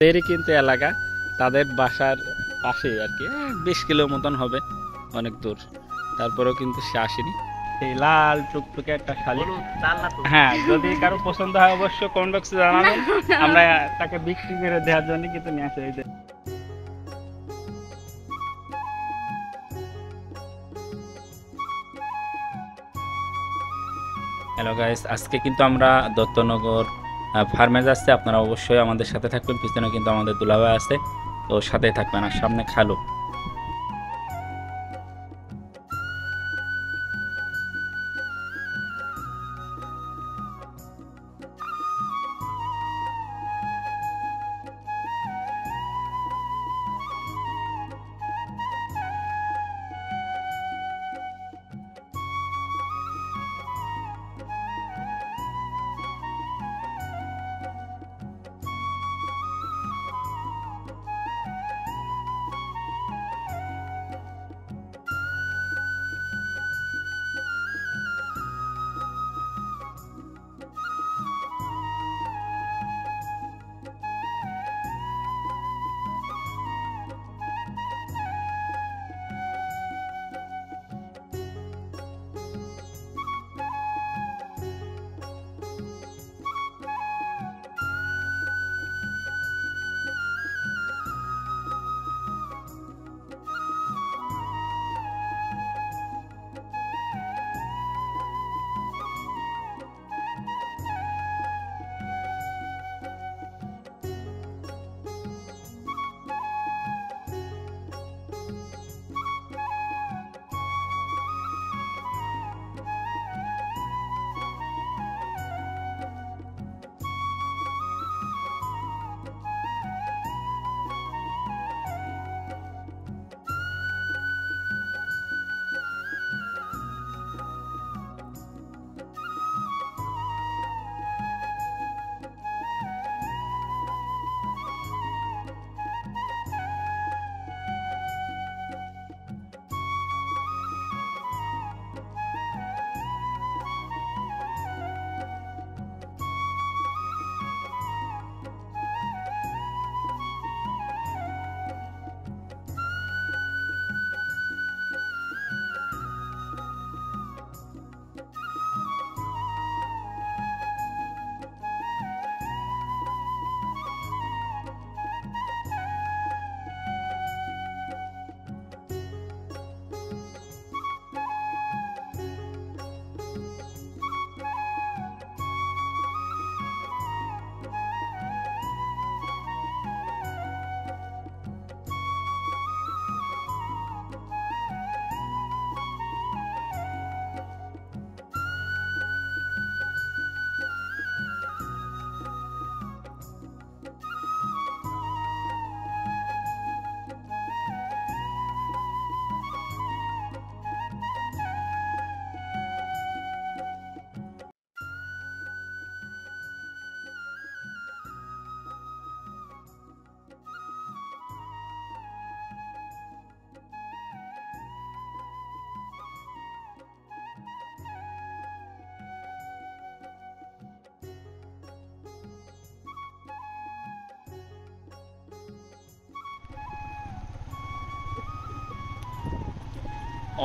এরই কিন্তু এলাকা, তাদের বাসার পাশেই আর কি, 20 কিলো মতন হবে, অনেক দূর। তারপরেও কিন্তু সে আসেনি। এই লাল টুকটুকে একটা শালিক। হ্যাঁ, যদি কারো পছন্দ হয় অবশ্য কমেন্ট বক্সে জানাবেন, আমরা তাকে বিক্রি করে দেওয়ার জন্য কিন্তু নিয়ে আসে। হ্যালো গাইস, আজকে কিন্তু আমরা দত্তনগর ফার্মে যাচ্ছি। আপনারা অবশ্যই আমাদের সাথে থাকবেন। পিছনে কিন্তু আমাদের দুলাভাই আছে, তো সাথে থাকবেন। আর সামনে খালু।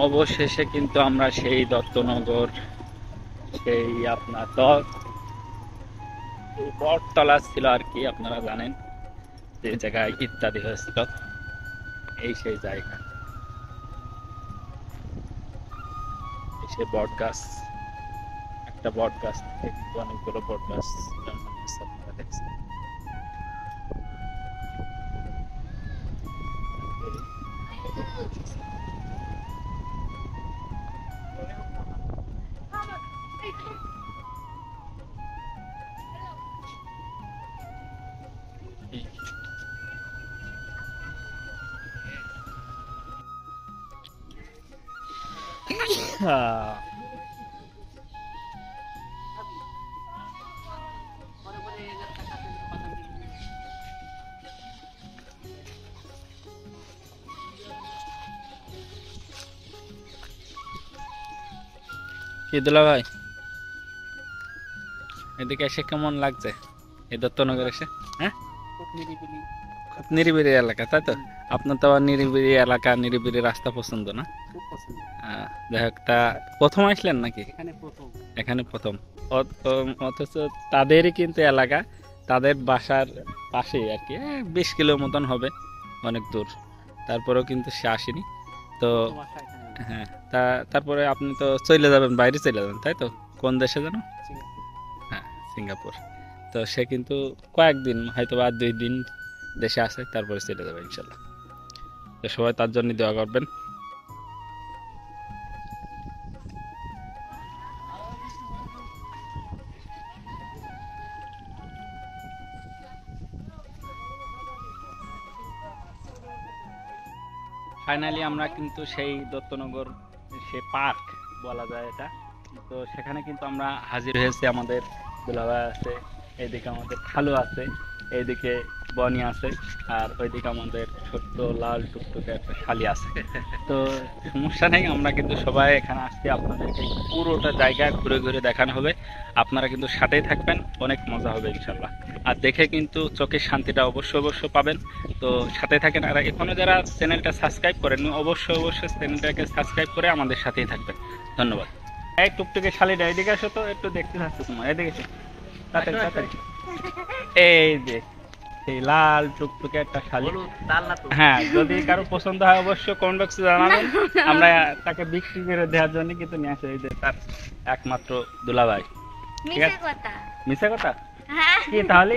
অবশেষে কিন্তু আমরা সেই দত্তনগর, সেই আপনার বটতলা ছিল আর কি, আপনারা জানেন যে জায়গায় ইত্যাদি হয়েছিল, এই সেই জায়গা। সে বট গাছ, একটা বট গাছ থেকে কিন্তু অনেকগুলো বট গাছ জন্ম নিয়েছে, আপনারা দেখছেন। কি দুলা ভাই, এদিকে এসে কেমন লাগছে এই দত্তনগর এসে? হ্যাঁ, খুব নিরিবিলি। খুব নিরিবিলি এলাকা, তাই তো? আপনার তো আবার নিরিবিলি এলাকা, নিরিবিলি রাস্তা পছন্দ না? খুব পছন্দ। যাই হোক, তা প্রথম আসলেন নাকি? এখানে প্রথম। এখানে প্রথম। অথচ তাদেরই কিন্তু এলাকা, তাদের বাসার পাশেই আর কি, 20 কিলো মতন হবে, অনেক দূর। তারপরেও কিন্তু সে আসেনি তো। প্রথম আসা এখানে। হ্যাঁ, তারপরে আপনি তো চলে যাবেন, বাইরে চলে যাবেন, তাই তো? কোন দেশে যেন? সিঙ্গাপুর। হ্যাঁ, সিঙ্গাপুর। তো সে কিন্তু কয়েকদিন, হয়তো বা 2 দিন দেশে আসে, তারপরে চলে যাবে ইনশাল্লাহ। তো সবাই তার জন্য দোয়া করবেন। ফাইনালি আমরা কিন্তু সেই দত্তনগর, সে পার্ক বলা যায় এটা, তো সেখানে কিন্তু আমরা হাজির হয়েছি। আমাদের দুলাভাই আছে, এইদিকে আমাদের খালু আছে, এইদিকে বনি আছে, আর ওইদিকে আমাদের ছোট্ট লাল টুকটুকে একটা শালি আছে। তো সমস্যা নেই, আমরা কিন্তু সবাই এখানে আসছি, আপনাদেরকে পুরোটা জায়গা ঘুরে ঘুরে দেখানো হবে। আপনারা কিন্তু সাথেই থাকবেন, অনেক মজা হবে ইনশাল্লাহ। আর দেখে কিন্তু চোখের শান্তিটা অবশ্যই পাবেন। তো সাথে থাকেন। আর এখনো যারা চ্যানেলটা সাবস্ক্রাইব করেননি, অবশ্যই চ্যানেলটাকে সাবস্ক্রাইব করে আমাদের সাথেই থাকবেন। ধন্যবাদ। এই টুকটুকে শালিটা এদিকে আসো তো, একটু দেখতে থাকছো তোমার, এদিকে এসো। তাড়াতাড়ি তাড়াতাড়ি। এই যে সেই লাল টুকটুকে একটা শালি। হ্যাঁ, যদি কারো পছন্দ হয় অবশ্যই কমেন্ট বক্সে জানাবেন। আমরা তাকে বিক্রি করে দেওয়ার জন্য কিন্তু নিয়ে আসি, এই যে তার একমাত্র দুলাভাই। ঠিক আছে? মিশা কথা? হ্যাঁ। কি তাহলে?